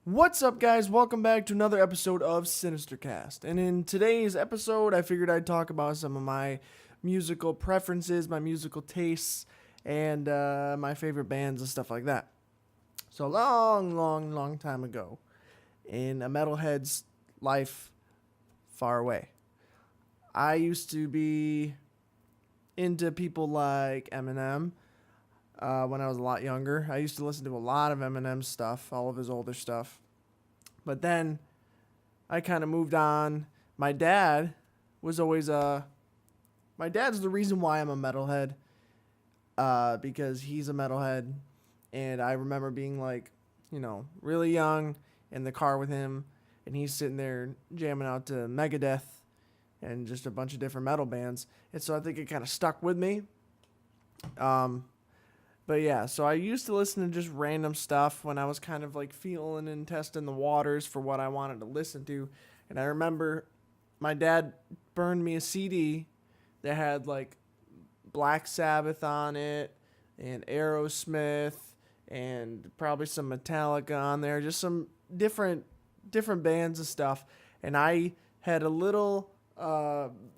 What's up, guys? Welcome back to another episode of Sinister Cast. And in today's episode, I figured I'd talk about some of my musical preferences, my musical tastes, and my favorite bands and stuff like that. So, long time ago, in a metalhead's life far away, I used to be into people like Eminem. When I was a lot younger, I used to listen to a lot of Eminem's stuff, all of his older stuff. But then I kind of moved on. My dad was always my dad's the reason why I'm a metalhead, because he's a metalhead, and I remember being like, really young in the car with him, and he's sitting there jamming out to Megadeth and just a bunch of different metal bands, and so I think it kind of stuck with me. But yeah, so I used to listen to just random stuff when I was kind of like feeling and testing the waters for what I wanted to listen to. And I remember my dad burned me a CD that had like Black Sabbath on it and Aerosmith and probably some Metallica on there, just some different bands and stuff. And I had a little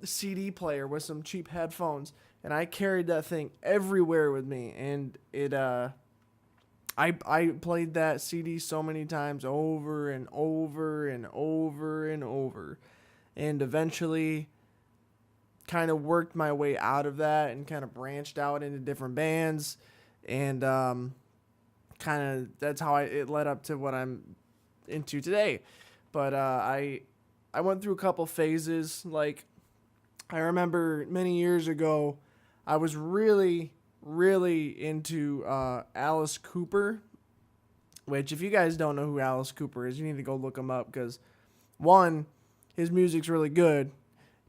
CD player with some cheap headphones, and I carried that thing everywhere with me, and I played that CD so many times over and over and over and over, and eventually kind of worked my way out of that and kind of branched out into different bands, and kind of that's how it led up to what I'm into today. But I went through a couple phases. Like, I remember many years ago, I was really into Alice Cooper, which, if you guys don't know who Alice Cooper is, you need to go look him up, because, one, his music's really good.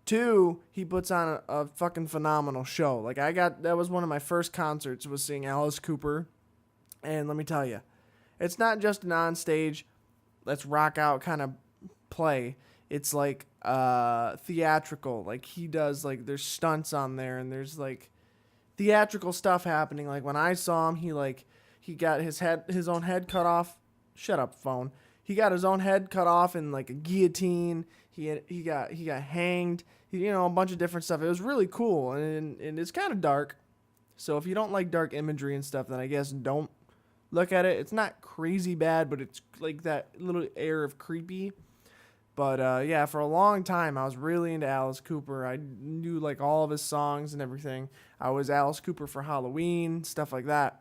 Two, he puts on a fucking phenomenal show. Like, that was one of my first concerts, was seeing Alice Cooper, and let me tell you, it's not just an on-stage, let's rock out kind of play. It's like theatrical. Like, he does, like, there's stunts on there, and there's like theatrical stuff happening. Like, when I saw him, he got his own head cut off. Shut up, phone. He got his own head cut off in like a guillotine. He got hanged. A bunch of different stuff. It was really cool, and it's kind of dark. So if you don't like dark imagery and stuff, then I guess don't look at it. It's not crazy bad, but it's like that little air of creepy. But yeah, for a long time, I was really into Alice Cooper. I knew like all of his songs and everything. I was Alice Cooper for Halloween, stuff like that.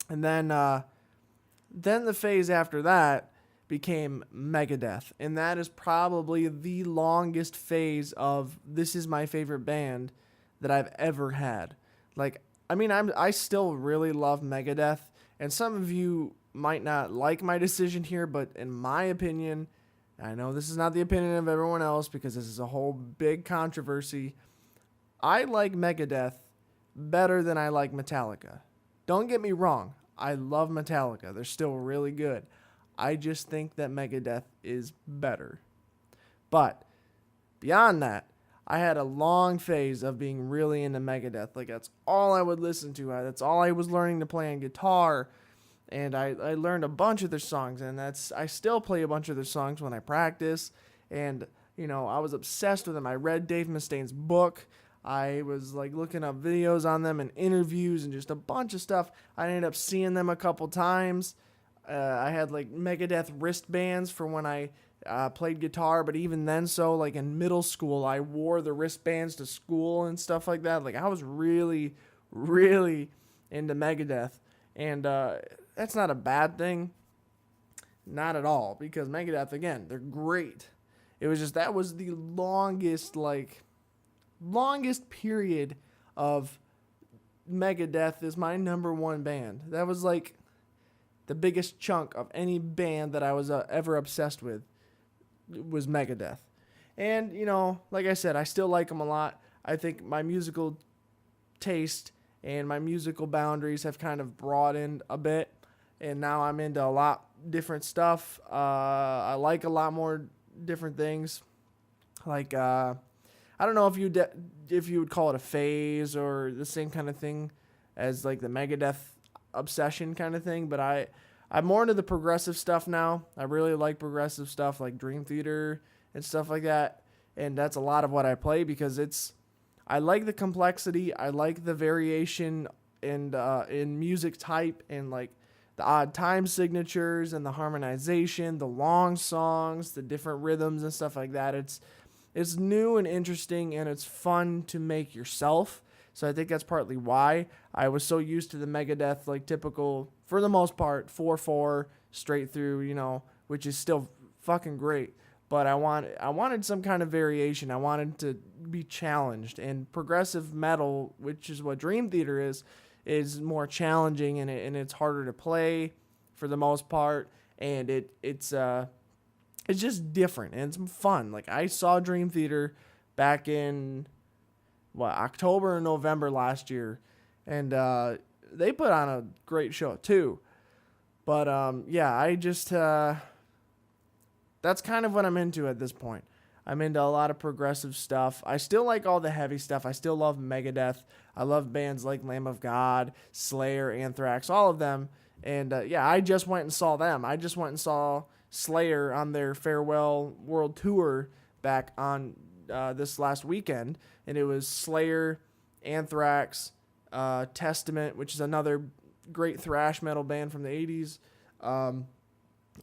And then the phase after that became Megadeth. And that is probably the longest phase of this is my favorite band that I've ever had. Like, I mean, I still really love Megadeth. And some of you might not like my decision here, but in my opinion, I know this is not the opinion of everyone else, because this is a whole big controversy, I like Megadeth better than I like Metallica. Don't get me wrong. I love Metallica. They're still really good. I just think that Megadeth is better. But beyond that, I had a long phase of being really into Megadeth. Like, that's all I would listen to. That's all I was learning to play on guitar. And I learned a bunch of their songs, and I still play a bunch of their songs when I practice. And, I was obsessed with them. I read Dave Mustaine's book. I was like looking up videos on them and interviews and just a bunch of stuff. I ended up seeing them a couple times. I had like Megadeth wristbands for when I played guitar, but even then, like in middle school, I wore the wristbands to school and stuff like that. Like, I was really into Megadeth. And that's not a bad thing. Not at all. Because Megadeth, again, they're great. It was just, that was the longest period of Megadeth is my number one band. That was like the biggest chunk of any band that I was ever obsessed with was Megadeth. And, like I said, I still like them a lot. I think my musical taste and my musical boundaries have kind of broadened a bit, and now I'm into a lot different stuff. I like a lot more different things. Like, I don't know if you would call it a phase or the same kind of thing as like the Megadeth obsession kind of thing, but I'm more into the progressive stuff now. I really like progressive stuff like Dream Theater and stuff like that. And that's a lot of what I play because I like the complexity. I like the variation in music type and like the odd time signatures and the harmonization, the long songs, the different rhythms and stuff like that. It's new and interesting and it's fun to make yourself. So I think that's partly why I was so used to the Megadeth, like typical, for the most part, 4/4 straight through, which is still fucking great. But I wanted some kind of variation. I wanted to be challenged. And progressive metal, which is what Dream Theater is more challenging and it's harder to play for the most part. And it's just different and it's fun. Like I saw Dream Theater back in October or November last year, and they put on a great show too. But I just that's kind of what I'm into at this point. I'm into a lot of progressive stuff. I still like all the heavy stuff. I still love Megadeth. I love bands like Lamb of God, Slayer, Anthrax, all of them. And I just went and saw them. I just went and saw Slayer on their Farewell World Tour back on this last weekend. And it was Slayer, Anthrax, Testament, which is another great thrash metal band from the 80s,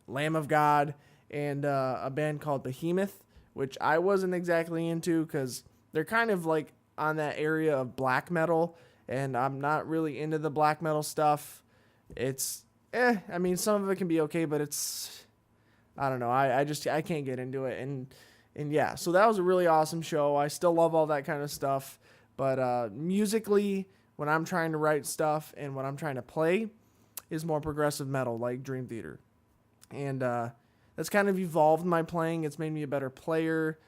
Lamb of God, and a band called Behemoth, which I wasn't exactly into because they're kind of like on that area of black metal, and I'm not really into the black metal stuff. It's, I mean, some of it can be okay, but it's, I don't know, I can't get into it, and yeah, so that was a really awesome show. I still love all that kind of stuff, but musically, when I'm trying to write stuff and when I'm trying to play, is more progressive metal like Dream Theater, and that's kind of evolved my playing. It's made me a better player.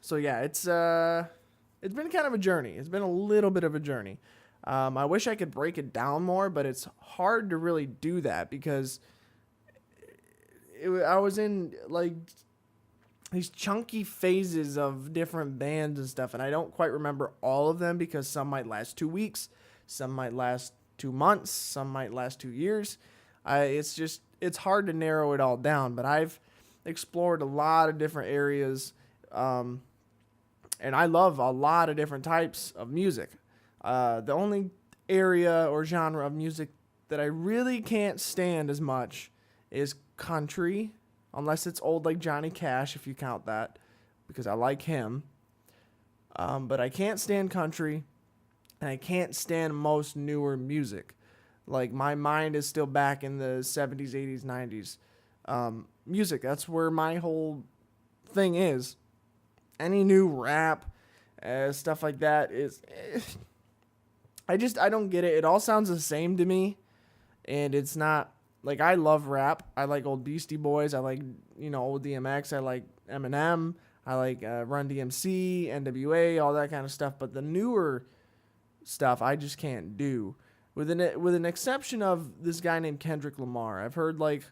So yeah, it's been kind of a journey. It's been a little bit of a journey. I wish I could break it down more, but it's hard to really do that because I was in like these chunky phases of different bands and stuff, and I don't quite remember all of them because some might last 2 weeks, some might last 2 months, some might last 2 years. It's hard to narrow it all down, but I've explored a lot of different areas, and I love a lot of different types of music. The only area or genre of music that I really can't stand as much is country, unless it's old like Johnny Cash, if you count that, because I like him. But I can't stand country, and I can't stand most newer music. Like, my mind is still back in the 70s, 80s, 90s. Music, that's where my whole thing is. Any new rap, stuff like that is... I don't get it. It all sounds the same to me. And it's not... Like, I love rap. I like old Beastie Boys. I like, old DMX. I like Eminem. I like Run DMC, NWA, all that kind of stuff. But the newer stuff, I just can't do. With an exception of this guy named Kendrick Lamar. I've heard like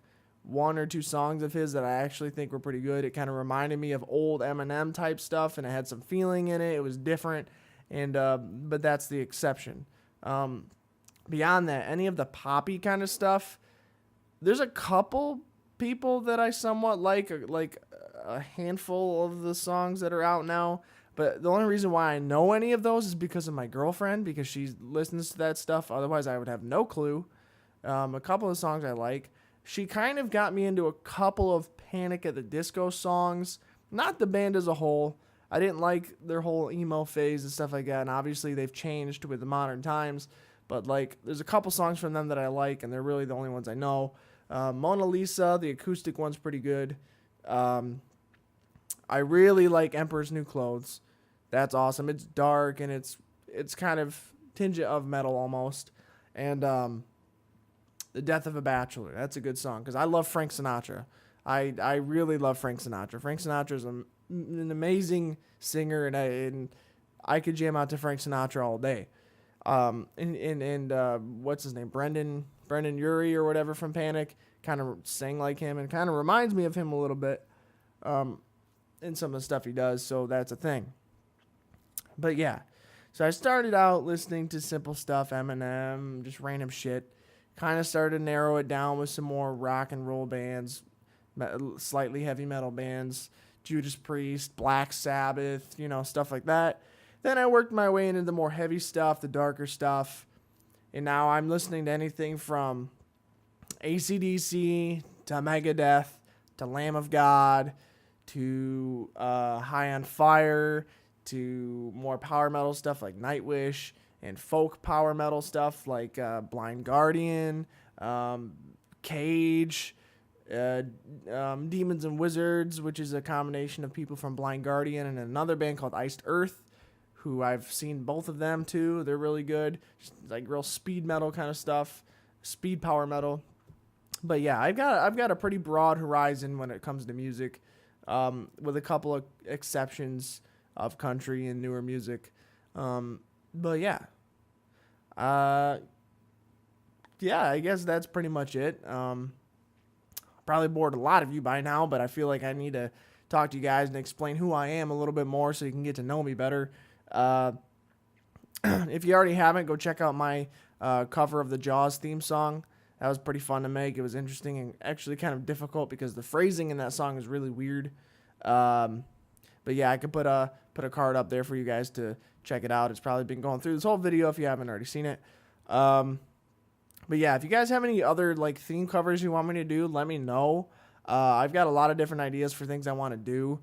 1 or 2 songs of his that I actually think were pretty good. It kind of reminded me of old Eminem type stuff, and it had some feeling in it. It was different, and but that's the exception. Beyond that, any of the poppy kind of stuff, there's a couple people that I somewhat like a handful of the songs that are out now. But the only reason why I know any of those is because of my girlfriend, because she listens to that stuff. Otherwise, I would have no clue. A couple of songs I like. She kind of got me into a couple of Panic at the Disco songs. Not the band as a whole. I didn't like their whole emo phase and stuff like that. And obviously, they've changed with the modern times. But like, there's a couple songs from them that I like, and they're really the only ones I know. Mona Lisa, the acoustic one's pretty good. I really like Emperor's New Clothes. That's awesome. It's dark and it's kind of tinge of metal almost. And The Death of a Bachelor. That's a good song because I love Frank Sinatra. I really love Frank Sinatra. Frank Sinatra is an amazing singer, and I could jam out to Frank Sinatra all day. And what's his name? Brendan Urie or whatever from Panic kind of sang like him and kind of reminds me of him a little bit. In some of the stuff he does, so that's a thing. But yeah, so I started out listening to simple stuff, Eminem, just random shit, kind of started to narrow it down with some more rock and roll bands, slightly heavy metal bands, Judas Priest, Black Sabbath, you know, stuff like that. Then I worked my way into the more heavy stuff, the darker stuff. And now I'm listening to anything from AC/DC to Megadeth to Lamb of God to High on Fire to more power metal stuff like Nightwish and folk power metal stuff like Blind Guardian, Cage, Demons and Wizards, which is a combination of people from Blind Guardian and another band called Iced Earth, who I've seen both of them too. They're really good, just like real speed metal kind of stuff, speed power metal. But yeah, I've got a pretty broad horizon when it comes to music, with a couple of exceptions of country and newer music. But yeah, I guess that's pretty much it. Probably bored a lot of you by now, but I feel like I need to talk to you guys and explain who I am a little bit more so you can get to know me better. If you already haven't, go check out my cover of the Jaws theme song. That was pretty fun to make. It was interesting and actually kind of difficult because the phrasing in that song is really weird. But yeah, I could put a card up there for you guys to check it out. It's probably been going through this whole video if you haven't already seen it. But yeah, if you guys have any other like theme covers you want me to do, let me know. I've got a lot of different ideas for things I want to do.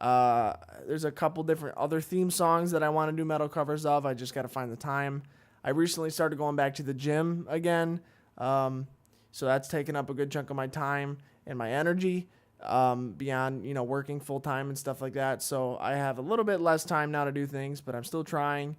There's a couple different other theme songs that I want to do metal covers of. I just got to find the time. I recently started going back to the gym again. So that's taken up a good chunk of my time and my energy, beyond, you know, working full time and stuff like that. So I have a little bit less time now to do things, but I'm still trying.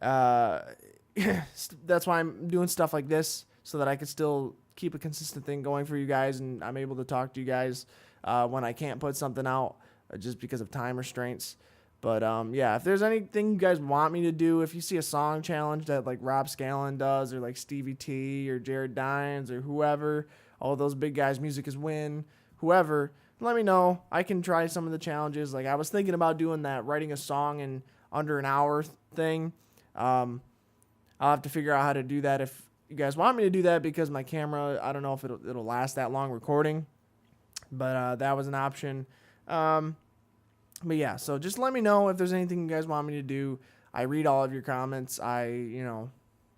That's why I'm doing stuff like this, so that I can still keep a consistent thing going for you guys. And I'm able to talk to you guys, when I can't put something out, just because of time restraints. But yeah, if there's anything you guys want me to do, if you see a song challenge that like Rob Scallon does, or like Stevie T or Jared Dines or whoever, all those big guys, Music Is Win, whoever, let me know. I can try some of the challenges. Like I was thinking about doing that, writing a song in under an hour thing. I'll have to figure out how to do that if you guys want me to do that, because my camera, I don't know if it'll last that long recording. But that was an option. But yeah, so just let me know if there's anything you guys want me to do. I read all of your comments. I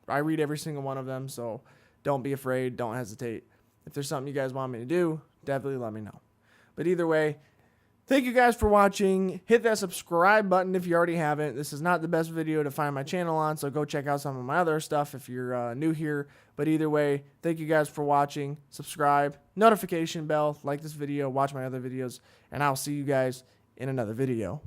read every single one of them, so don't be afraid. Don't hesitate. If there's something you guys want me to do, definitely let me know. But either way, thank you guys for watching. Hit that subscribe button if you already haven't. This is not the best video to find my channel on, so go check out some of my other stuff if you're new here. But either way, thank you guys for watching. Subscribe, notification bell, like this video, watch my other videos, and I'll see you guys in another video.